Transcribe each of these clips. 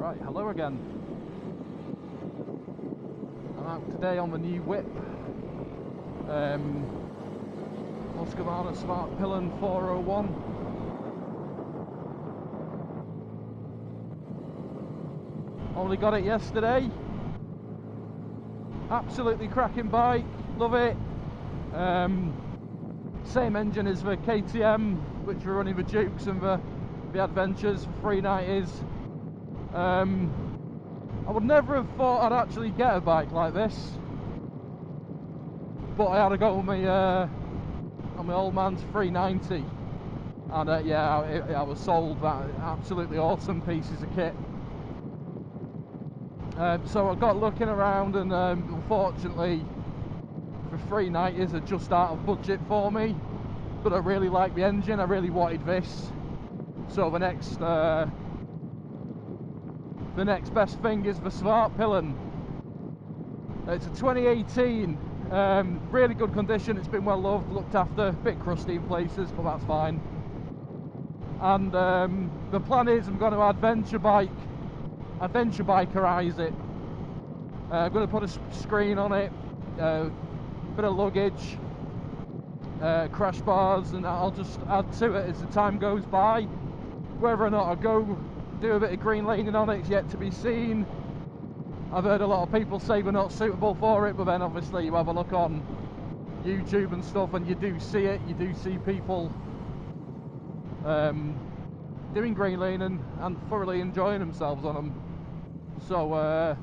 Right, hello again. I'm out today on the new whip. Husqvarna Svartpilen 401. Only got it yesterday. Absolutely cracking bike, love it. Same engine as the KTM, which we're running the Dukes and the Adventures for 390s. I would never have thought I'd actually get a bike like this, but I had to go on my old man's 390, and yeah, I was sold. That absolutely awesome pieces of kit. So I got looking around, and unfortunately the 390s are just out of budget for me, but I really like the engine. I really wanted this, so the next best thing is the Svartpilen. It's a 2018, really good condition. It's been well loved, looked after, a bit crusty in places, but that's fine. And the plan is I'm going to adventure bikerize it. I'm going to put a screen on it, bit of luggage, crash bars, and I'll just add to it as the time goes by. Whether or not I go do a bit of green laning on it's yet to be seen. I've heard a lot of people say we're not suitable for it, but then obviously you have a look on YouTube and stuff and you do see it. You do see people doing green laning and thoroughly enjoying themselves on them. So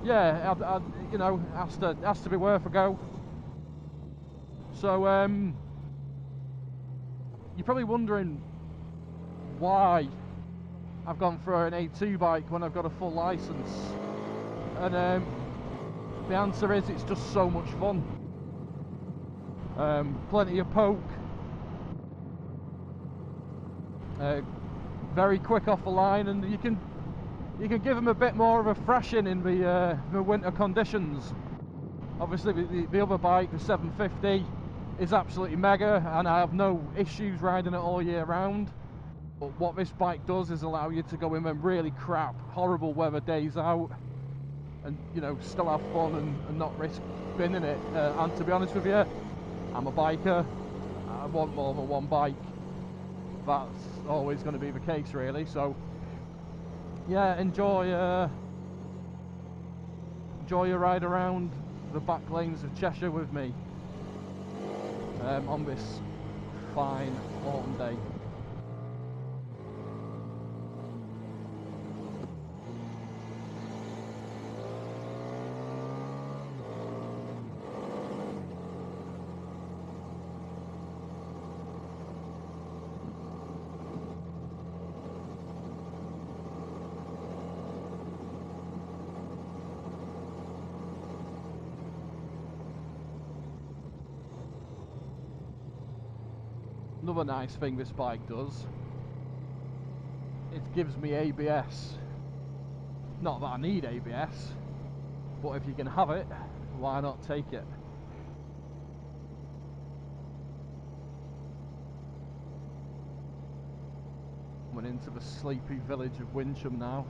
yeah, you know, has to be worth a go. So you're probably wondering why I've gone for an A2 bike when I've got a full license, and the answer is it's just so much fun. Plenty of poke, very quick off the line, and you can give them a bit more of a thrashing in the winter conditions. Obviously the other bike, the 750, is absolutely mega, and I have no issues riding it all year round. But what this bike does is allow you to go in them really crap, horrible weather days out, and you know, still have fun and not risk spinning it. And to be honest with you, I'm a biker. I want more than one bike. That's always going to be the case, really. So yeah, enjoy your ride around the back lanes of Cheshire with me on this fine autumn day. Another nice thing this bike does, it gives me ABS. Not that I need ABS, but if you can have it, why not take it? Coming into the sleepy village of Wincham now.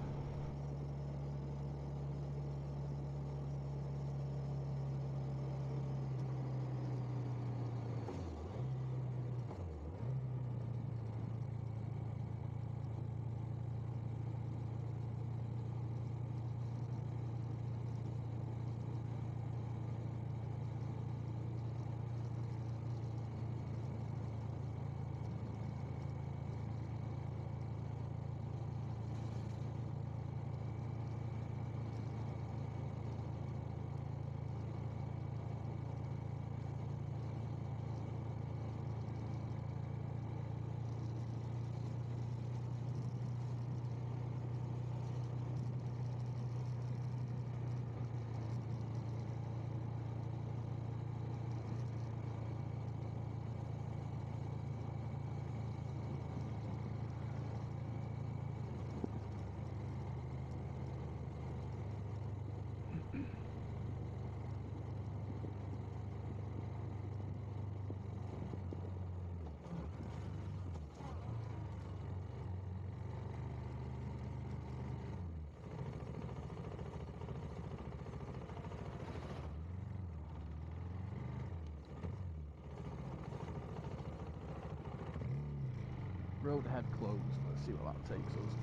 Road ahead closed. Let's see what that takes us.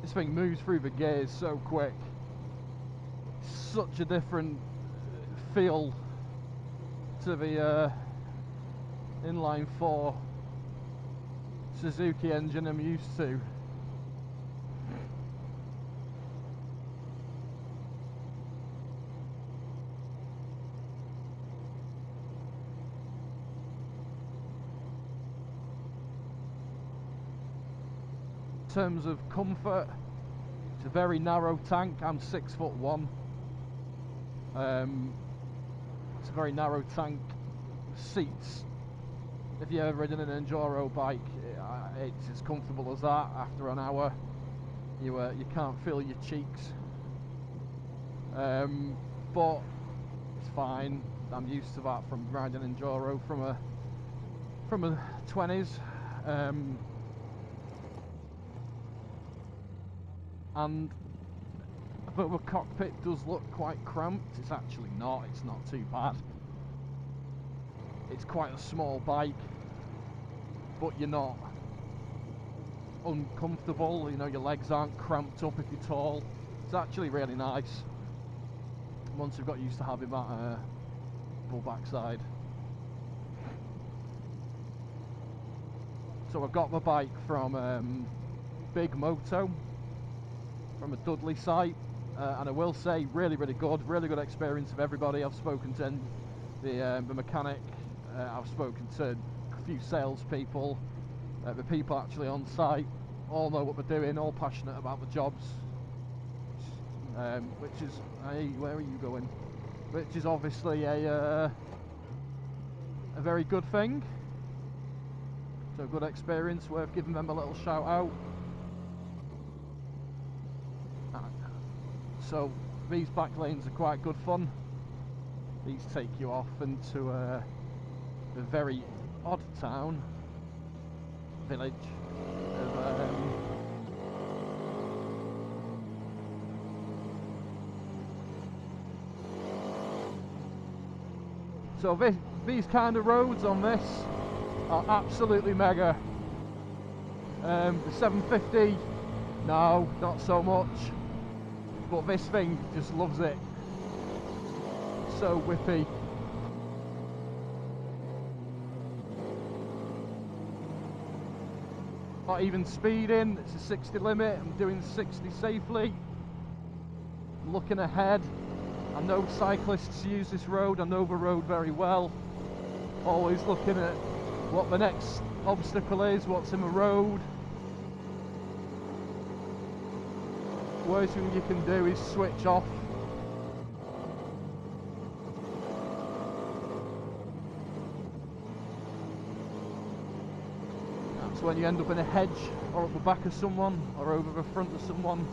This thing moves through the gears so quick. Such a different feel to the inline 4 Suzuki engine I'm used to. In terms of comfort, it's a very narrow tank. I'm 6'1". It's a very narrow tank. Seats, if you've ever ridden an enduro bike, it's as comfortable as that. After an hour, you can't feel your cheeks, but it's fine. I'm used to that from riding enduro from a 20s. And but the cockpit does look quite cramped. It's actually not. It's not too bad. It's quite a small bike, but you're not uncomfortable. You know, your legs aren't cramped up if you're tall. It's actually really nice once you've got used to having that full backside. So I got my bike from Big Moto, from a Dudley site, and I will say really good experience of everybody I've spoken to. The mechanic, I've spoken to a few salespeople, the people actually on site all know what they're doing, all passionate about the jobs, which is, hey, where are you going? Which is obviously a very good thing. So good experience, worth giving them a little shout out. So these back lanes are quite good fun. These take you off into a very odd town, village of so these kind of roads on this are absolutely mega. The 750, no, not so much. But this thing just loves it. So whippy. Not even speeding, it's a 60 limit, I'm doing 60 safely. I'm looking ahead. I know cyclists use this road, I know the road very well. Always looking at what the next obstacle is, what's in the road. Worst thing you can do is switch off. That's when you end up in a hedge, or at the back of someone, or over the front of someone.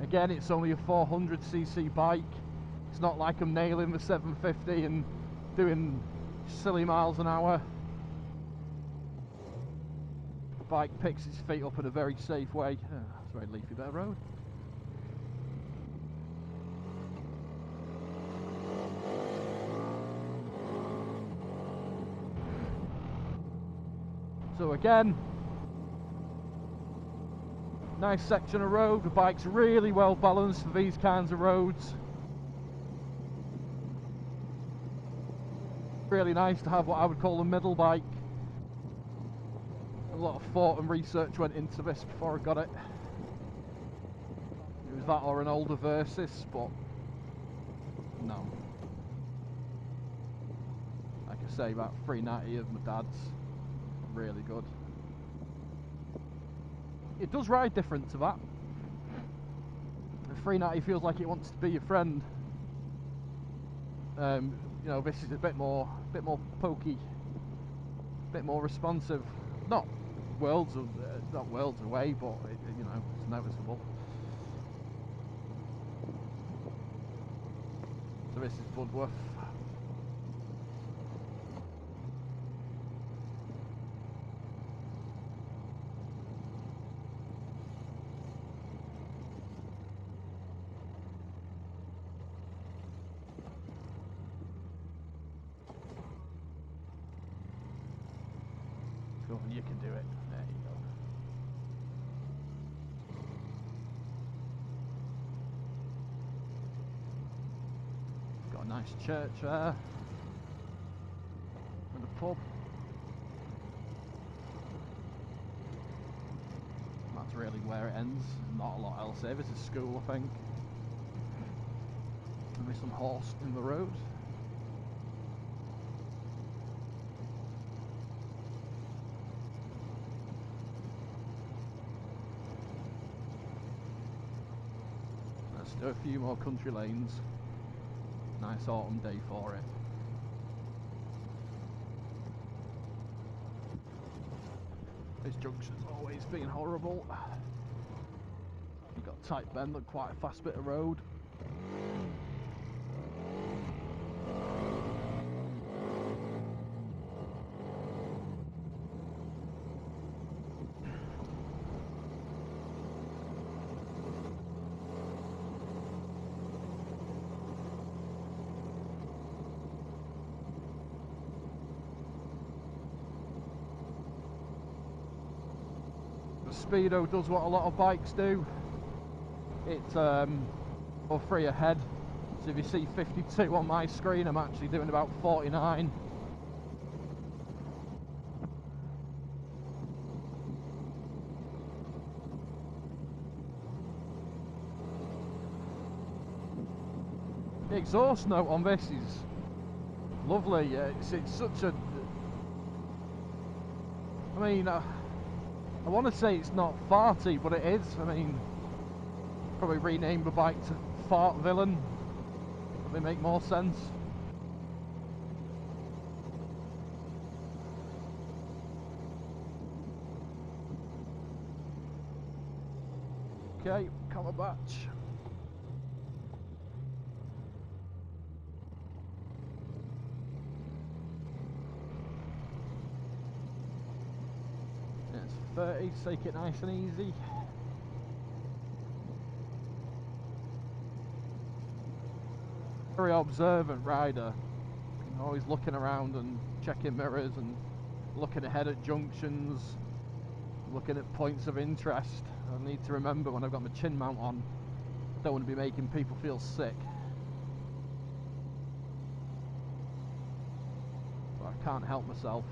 Again, it's only a 400cc bike. It's not like I'm nailing the 750 and doing silly miles an hour. Bike picks its feet up in a very safe way. It's a very leafy bit of road. So again, nice section of road. The bike's really well balanced for these kinds of roads. Really nice to have what I would call a middle bike. A lot of thought and research went into this before I got it. It was that or an older Versys, but no. Like I say, that 390 of my dad's really good. It does ride different to that. The 390 feels like it wants to be your friend. You know, this is a bit more pokey, a bit more responsive. Not worlds away, but you know, it's noticeable. So this is Budworth. on, you can do it. There you go. Got a nice church there. And a pub. That's really where it ends. Not a lot else here. This is school, I think. Maybe some horse in the road. Let's do a few more country lanes. Nice autumn day for it. This junction's always been horrible. You've got a tight bend and quite a fast bit of road. Speedo does what a lot of bikes do. It's or 3 ahead. So if you see 52 on my screen, I'm actually doing about 49. The exhaust note on this is lovely. It's such a... I mean, I want to say it's not farty, but it is. I mean, probably rename the bike to Fart Villain. Probably make more sense. Okay, color batch. It's 30, take it nice and easy. Very observant rider. Always looking around and checking mirrors and looking ahead at junctions, looking at points of interest. I need to remember when I've got my chin mount on, I don't want to be making people feel sick. But I can't help myself.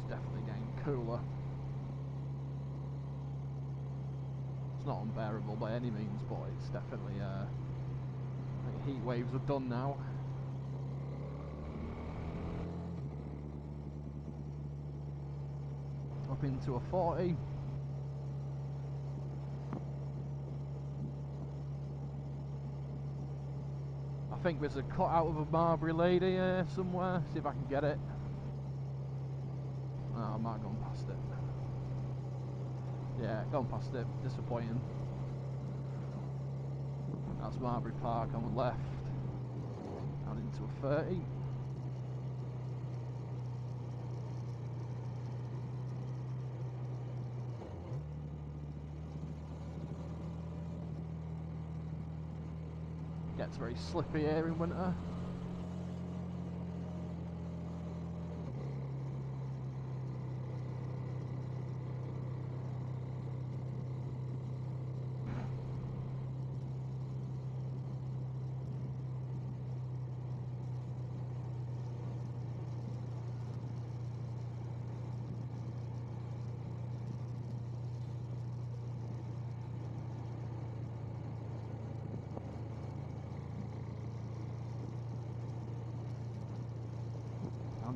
Definitely getting cooler. It's not unbearable by any means, but it's definitely I think heat waves are done now. Up into a 40. I think there's a cut out of a Marbury lady here somewhere. See if I can get it. Oh, I might have gone past it. Yeah, gone past it. Disappointing. That's Marbury Park on the left. Down into a 30. Gets very slippy here in winter.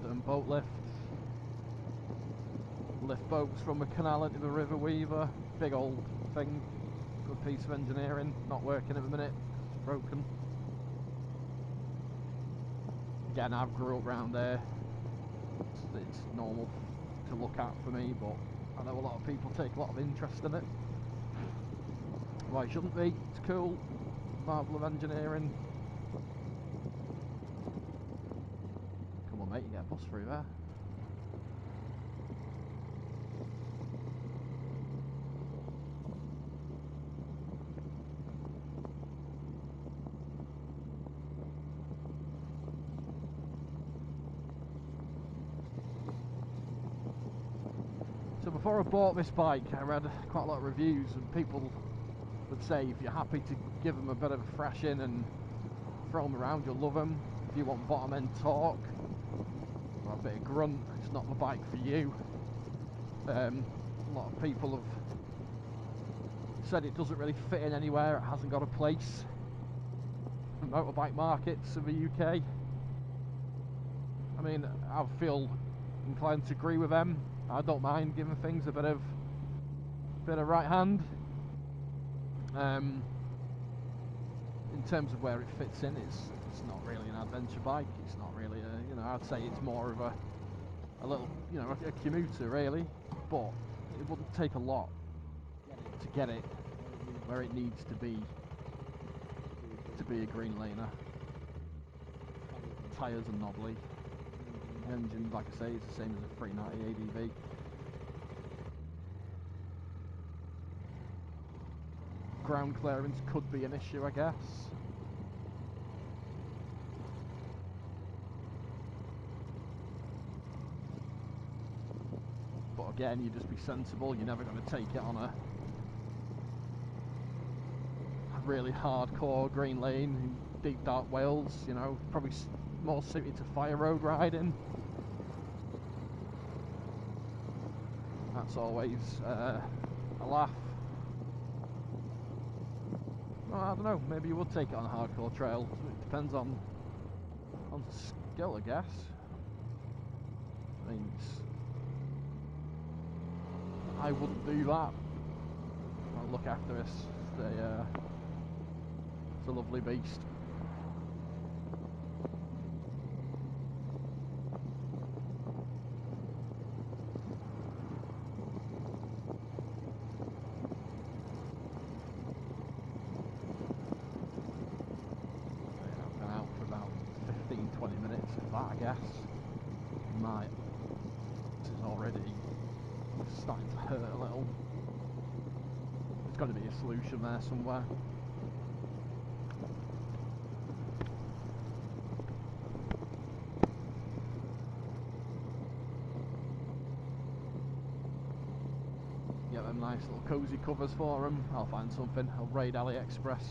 And boat lifts. Lift boats from the canal into the River Weaver. Big old thing. Good piece of engineering. Not working at the minute. It's broken. Again, I've grew up round there. It's normal to look at for me, but I know a lot of people take a lot of interest in it. Why shouldn't they? It's cool. Marvel of engineering. Come on, mate. you get a bus through there. So before I bought this bike, I read quite a lot of reviews, and people would say if you're happy to give them a bit of a thrashing and throw them around, you'll love them. If you want bottom end torque or a bit of grunt, it's not the bike for you. A lot of people have said it doesn't really fit in anywhere, it hasn't got a place in motorbike markets in the UK. I mean, I feel inclined to agree with them. I don't mind giving things a bit of right hand. In terms of where it fits in, it's not really an adventure bike. It's not really a, you know, I'd say it's more of a little, you know, a commuter really. But it wouldn't take a lot to get it where it needs to be a green laner. Tyres are knobbly. The engine, like I say, is the same as a 390 ADV. Ground clearance could be an issue, I guess. But again, you just be sensible. You're never going to take it on a really hardcore green lane in deep dark Wales. You know, probably more suited to fire road riding. That's always a laugh. Well, I don't know, maybe you would take it on a hardcore trail. It depends on skill, I guess. I mean, I wouldn't do that. I'll look after this. It's a lovely beast. I guess this is already starting to hurt a little. There's got to be a solution there somewhere. Get them nice little cozy covers for them. I'll find something. I'll raid AliExpress.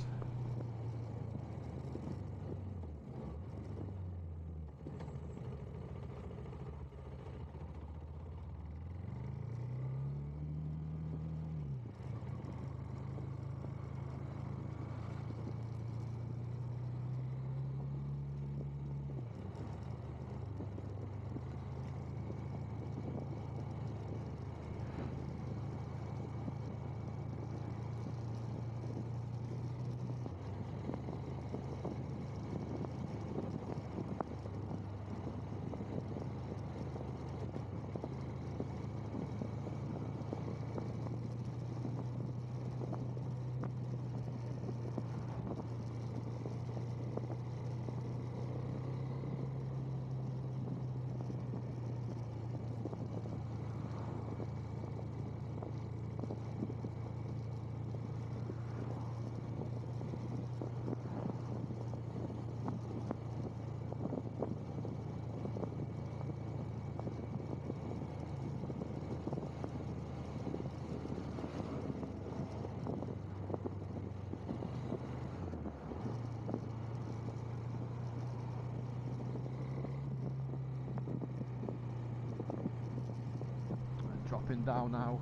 Dropping down now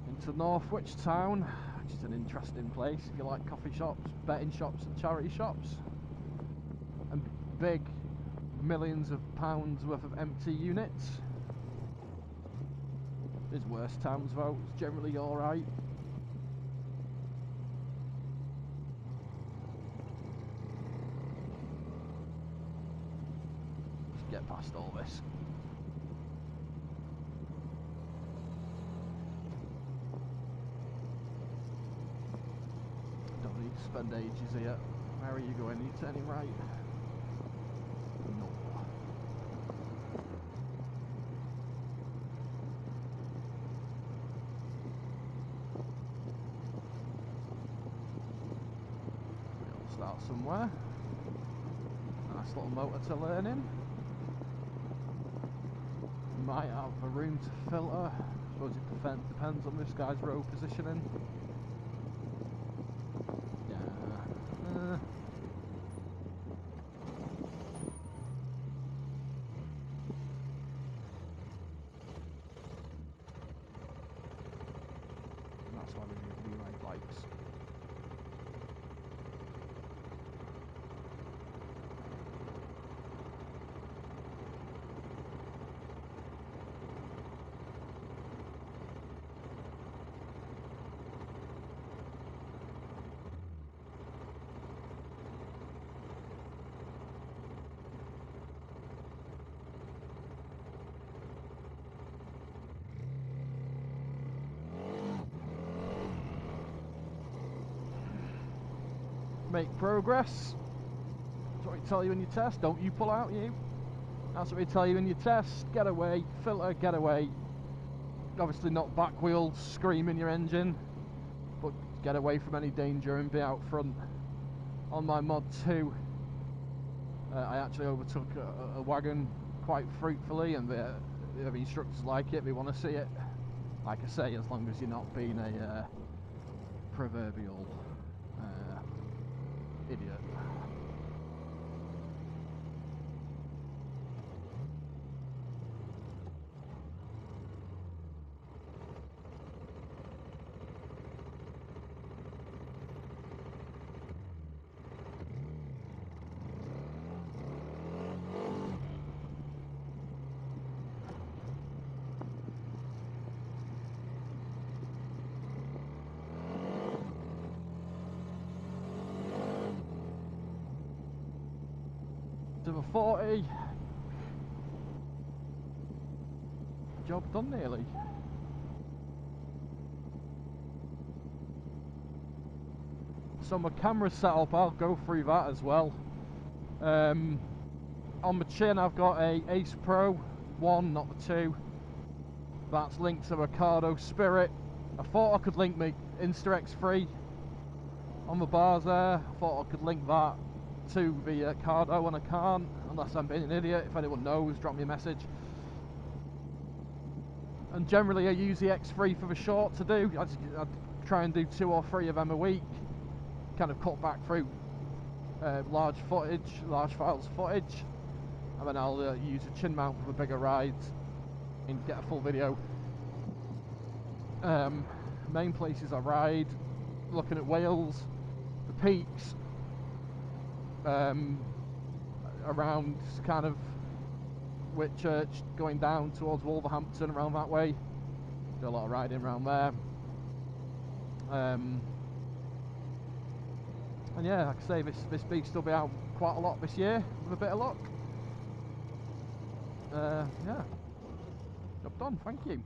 into Northwich town, which is an interesting place if you like coffee shops, betting shops and charity shops, and big millions of pounds worth of empty units. There's worse towns though, it's generally alright. Just get past all this. Spend ages here. Where are you going? Are you turning right? No. start somewhere. Nice little motor to learn in. Might have a room to filter. I suppose it depends on this guy's road positioning. Yeah. That's why we need to be right bikes. Make progress. That's what we tell you in your test. Don't you pull out, you. That's what we tell you in your test. Get away, filter, get away. Obviously not back wheels screaming your engine, but get away from any danger and be out front. On my mod 2, I actually overtook a wagon quite fruitfully, and the instructors like it. They want to see it. Like I say, as long as you're not being a proverbial idiot. To the 40. Job done nearly. So my camera setup, I'll go through that as well. On my chin I've got a Ace Pro 1, not the 2. That's linked to Ricardo Spirit. I thought I could link my Insta-X3 on the bars there. I thought I could link that to the Cardo, and I can't, unless I'm being an idiot. If anyone knows, drop me a message. And generally I use the X3 for the short to do. I try and do 2 or 3 of them a week, kind of cut back through large files of footage, and then I'll use a chin mount for the bigger rides and get a full video. Main places I ride, looking at Wales, the peaks, around kind of Whitchurch, going down towards Wolverhampton, around that way. Do a lot of riding around there. And yeah, like I say, this beast will be out quite a lot this year with a bit of luck. Yeah, job done. Thank you.